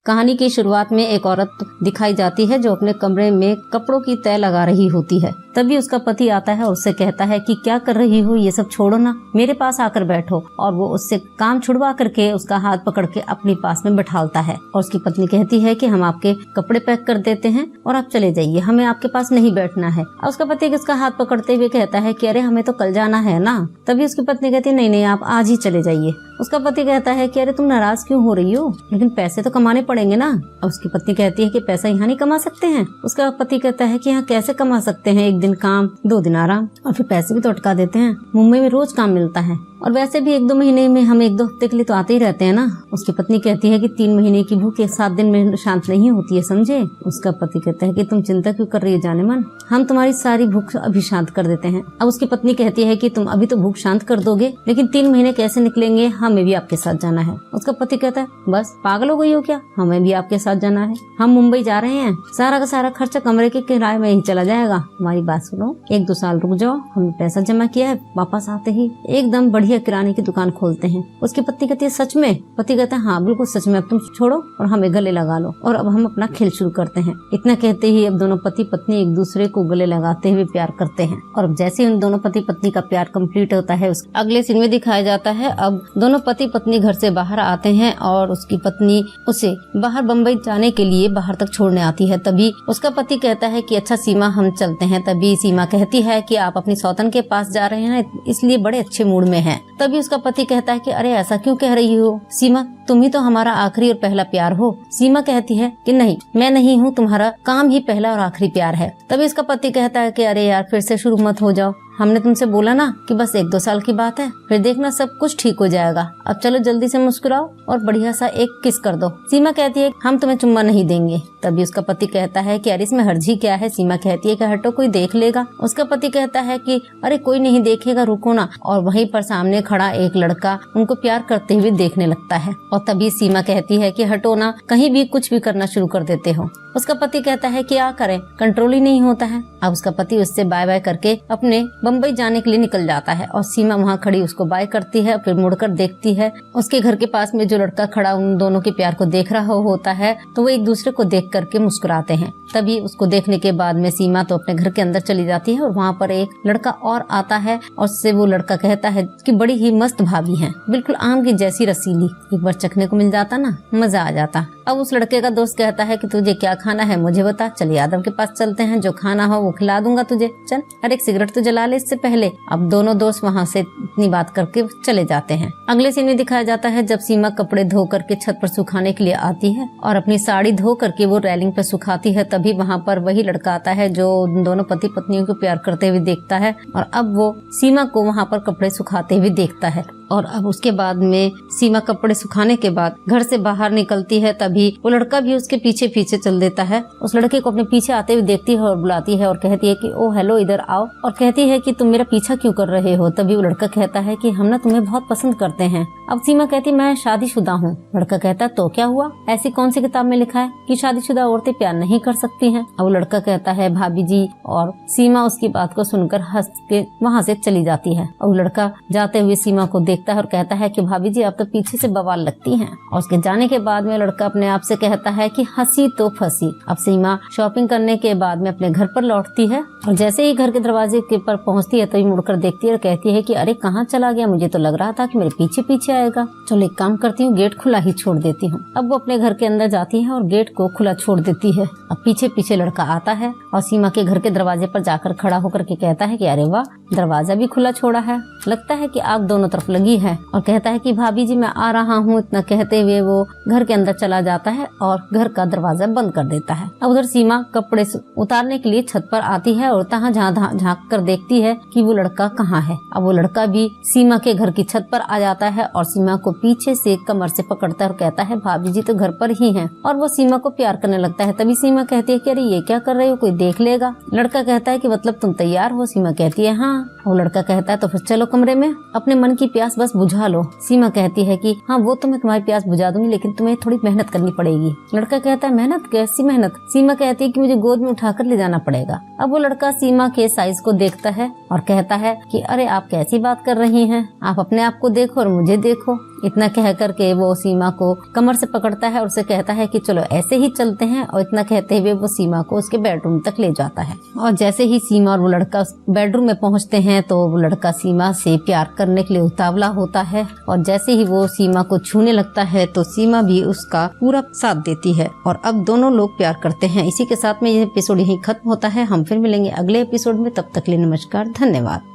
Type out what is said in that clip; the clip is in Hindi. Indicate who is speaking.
Speaker 1: कहानी की शुरुआत में एक औरत दिखाई जाती है जो अपने कमरे में कपड़ों की तह लगा रही होती है। तभी उसका पति आता है और उससे कहता है कि क्या कर रही हो, ये सब छोड़ो ना, मेरे पास आकर बैठो। और वो उससे काम छुड़वा करके उसका हाथ पकड़ के अपने पास में बैठालता है। और उसकी पत्नी कहती है कि हम आपके कपड़े पैक कर देते हैं और आप चले जाइए, हमें आपके पास नहीं बैठना है। और उसका पति उसका हाथ पकड़ते हुए कहता है कि अरे हमें तो कल जाना है ना। तभी उसकी पत्नी कहती है नहीं नहीं, आप आज ही चले जाइए। उसका पति कहता है कि अरे तुम नाराज क्यों हो रही हो, लेकिन पैसे तो कमाने पड़ेंगे ना। और उसकी पत्नी कहती है कि पैसा यहाँ नहीं कमा सकते हैं। उसका पति कहता है कि यहाँ कैसे कमा सकते हैं, एक दिन काम 2 दिन आराम, और फिर पैसे भी तो अटका देते हैं, मुंबई में रोज काम मिलता है और वैसे भी 1-2 महीने में हम 1-2 हफ्ते के लिए तो आते ही रहते हैं ना। उसकी पत्नी कहती है कि 3 महीने की भूख 7 दिन में शांत नहीं होती है, समझे। उसका पति कहता है कि तुम चिंता क्यों कर रही हो जाने मन, हम तुम्हारी सारी भूख अभी शांत कर देते हैं। अब उसकी पत्नी कहती है कि तुम अभी तो भूख शांत कर दोगे, लेकिन 3 महीने कैसे निकलेंगे, हमें भी आपके साथ जाना है। उसका पति कहता है बस पागल हो गई हो क्या, हमें भी आपके साथ जाना है, हम मुंबई जा रहे हैं, सारा का सारा खर्चा कमरे के किराए में ही चला जाएगा। हमारी बात सुनो, 1-2 साल रुक जाओ, हमने पैसा जमा किया है, वापस आते ही एकदम बढ़िया किराने की दुकान खोलते हैं। उसकी पत्नी कहती है सच में। पति कहता है हाँ बिल्कुल सच में, अब तुम छोड़ो और हमें गले लगा लो और अब हम अपना खेल शुरू करते हैं। इतना कहते ही अब दोनों पति पत्नी एक दूसरे को गले लगाते हुए प्यार करते हैं। और अब जैसे उन दोनों पति पत्नी का प्यार कंप्लीट होता है, उस अगले सीन में दिखाया जाता है अब दोनों पति पत्नी घर से बाहर आते हैं और उसकी पत्नी उसे बाहर बम्बई जाने के लिए बाहर तक छोड़ने आती है। तभी उसका पति कहता है कि अच्छा सीमा हम चलते हैं। तभी सीमा कहती है कि आप अपनी सौतन के पास जा रहे हैं इसलिए बड़े अच्छे मूड में हैं। तभी उसका पति कहता है कि अरे ऐसा क्यों कह रही हो सीमा, तुम ही तो हमारा आखिरी और पहला प्यार हो। सीमा कहती है कि नहीं मैं नहीं हूँ, तुम्हारा काम ही पहला और आखिरी प्यार है। तभी इसका पति कहता है कि अरे यार फिर से शुरू मत हो जाओ, हमने तुमसे बोला ना कि बस 1-2 साल की बात है, फिर देखना सब कुछ ठीक हो जाएगा। अब चलो जल्दी से मुस्कुराओ और बढ़िया सा एक किस कर दो। सीमा कहती है हम तुम्हें चुम्मा नहीं देंगे। तभी उसका पति कहता है कि अरे इसमें हर्जी क्या है। सीमा कहती है कि हटो कोई देख लेगा। उसका पति कहता है कि अरे कोई नहीं देखेगा, रुको ना। और वहीं पर सामने खड़ा एक लड़का उनको प्यार करते हुए देखने लगता है। और तभी सीमा कहती है कि हटो ना, कहीं भी कुछ भी करना शुरू कर देते हो। उसका पति कहता है कि क्या करें, कंट्रोल ही नहीं होता है। अब उसका पति उससे बाय बाय करके अपने बम्बई जाने के लिए निकल जाता है और सीमा वहाँ खड़ी उसको बाय करती है। फिर मुड़कर देखती है, उसके घर के पास में जो लड़का खड़ा उन दोनों के प्यार को देख रहा होता है, तो वो एक दूसरे को देख करके मुस्कुराते हैं। तभी उसको देखने के बाद में सीमा तो अपने घर के अंदर चली जाती है और वहाँ पर एक लड़का और आता है और उससे वो लड़का कहता है कि बड़ी ही मस्त भाभी है, बिल्कुल आम की जैसी रसीली, एक बार चखने को मिल जाता ना मजा आ जाता। अब उस लड़के का दोस्त कहता है कि तुझे क्या खाना है मुझे बता, चल यादव के पास चलते हैं, जो खाना हो वो खिला दूंगा तुझे, चल अरे एक सिगरेट तो जला ले इससे पहले। अब दोनों दोस्त वहाँ से इतनी बात करके चले जाते हैं। अगले सीन में दिखाया जाता है जब सीमा कपड़े धो करके छत पर सुखाने के लिए आती है और अपनी साड़ी धो करके वो रेलिंग पे सुखाती है। तभी वहाँ पर वही लड़का आता है जो दोनों पति पत्नियों को प्यार करते हुए देखता है और अब वो सीमा को वहाँ पर कपड़े सुखाते हुए देखता है। और अब उसके बाद में सीमा कपड़े सुखाने के बाद घर से बाहर निकलती है। तभी वो लड़का भी उसके पीछे पीछे चल देता है। उस लड़के को अपने पीछे आते हुए देखती है और बुलाती है और कहती है कि ओ हेलो इधर आओ, और कहती है कि तुम मेरा पीछा क्यों कर रहे हो। तभी वो लड़का कहता है कि हम ना तुम्हें बहुत पसंद करते हैं। अब सीमा कहती मैं शादीशुदा हूँ। लड़का कहता तो क्या हुआ, ऐसी कौन सी किताब में लिखा है कि शादीशुदा औरतें प्यार नहीं कर सकती हैं। अब वो लड़का कहता है भाभी जी, और सीमा उसकी बात को सुनकर हंस के वहाँ से चली जाती है। और वो लड़का जाते हुए सीमा को देखता है और कहता है कि भाभी जी आप तो पीछे से बवाल लगती हैं। और उसके जाने के बाद में लड़का अपने आप से कहता है कि हंसी तो फंसी। अब सीमा शॉपिंग करने के बाद में अपने घर पर लौटती है और जैसे ही घर के दरवाजे के पर पहुंचती है तभी मुड़कर देखती है और कहती है कि अरे कहाँ चला गया, मुझे तो लग रहा था कि मेरे पीछे पीछे आएगा, चलो एक काम करती हूँ गेट खुला ही छोड़ देती हूँ। अब वो अपने घर के अंदर जाती है और गेट को खुला छोड़ देती है। अब पीछे पीछे लड़का आता है और सीमा के घर के दरवाजे पर जाकर खड़ा होकर के कहता है कि अरे वाह, दरवाजा भी खुला छोड़ा है, लगता है कि आग दोनों तरफ लगी है। और कहता है कि भाभी जी मैं आ रहा हूँ। इतना कहते हुए वो घर के अंदर चला जाता है और घर का दरवाजा बंद कर देता है। अब उधर सीमा कपड़े उतारने के लिए छत पर आती है और तहाँ झांक कर देखती है कि वो लड़का कहाँ है। अब वो लड़का भी सीमा के घर की छत पर आ जाता है और सीमा को पीछे से कमर से पकड़ता है और कहता है भाभी जी तो घर पर ही हैं। और वो सीमा को प्यार करने लगता है। तभी सीमा कहती है कि अरे ये क्या कर रहे हो, कोई देख लेगा। लड़का कहता है कि मतलब तुम तैयार हो। सीमा कहती है हाँ। वो लड़का कहता है तो फिर चलो कमरे में, अपने मन की प्यास बस बुझा लो। सीमा कहती है कि हाँ वो तो मैं तुम्हारी प्यास बुझा दूंगी, लेकिन तुम्हें थोड़ी मेहनत करनी पड़ेगी। लड़का कहता है मेहनत, कैसी मेहनत। सीमा कहती है कि मुझे गोद में उठाकर ले जाना पड़ेगा। अब वो लड़का सीमा के साइज को देखता है और कहता है कि अरे आप कैसी बात कर रही हैं, आप अपने आप को देखो और मुझे देखो। इतना कह करके वो सीमा को कमर से पकड़ता है और उसे कहता है कि चलो ऐसे ही चलते हैं, और इतना कहते हुए वो सीमा को उसके बेडरूम तक ले जाता है। और जैसे ही सीमा और वो लड़का बेडरूम में पहुंचते हैं तो वो लड़का सीमा से प्यार करने के लिए उतावला होता है, और जैसे ही वो सीमा को छूने लगता है तो सीमा भी उसका पूरा साथ देती है और अब दोनों लोग प्यार करते हैं। इसी के साथ में ये एपिसोड यहीं खत्म होता है। हम फिर मिलेंगे अगले एपिसोड में, तब तक के लिए नमस्कार, धन्यवाद।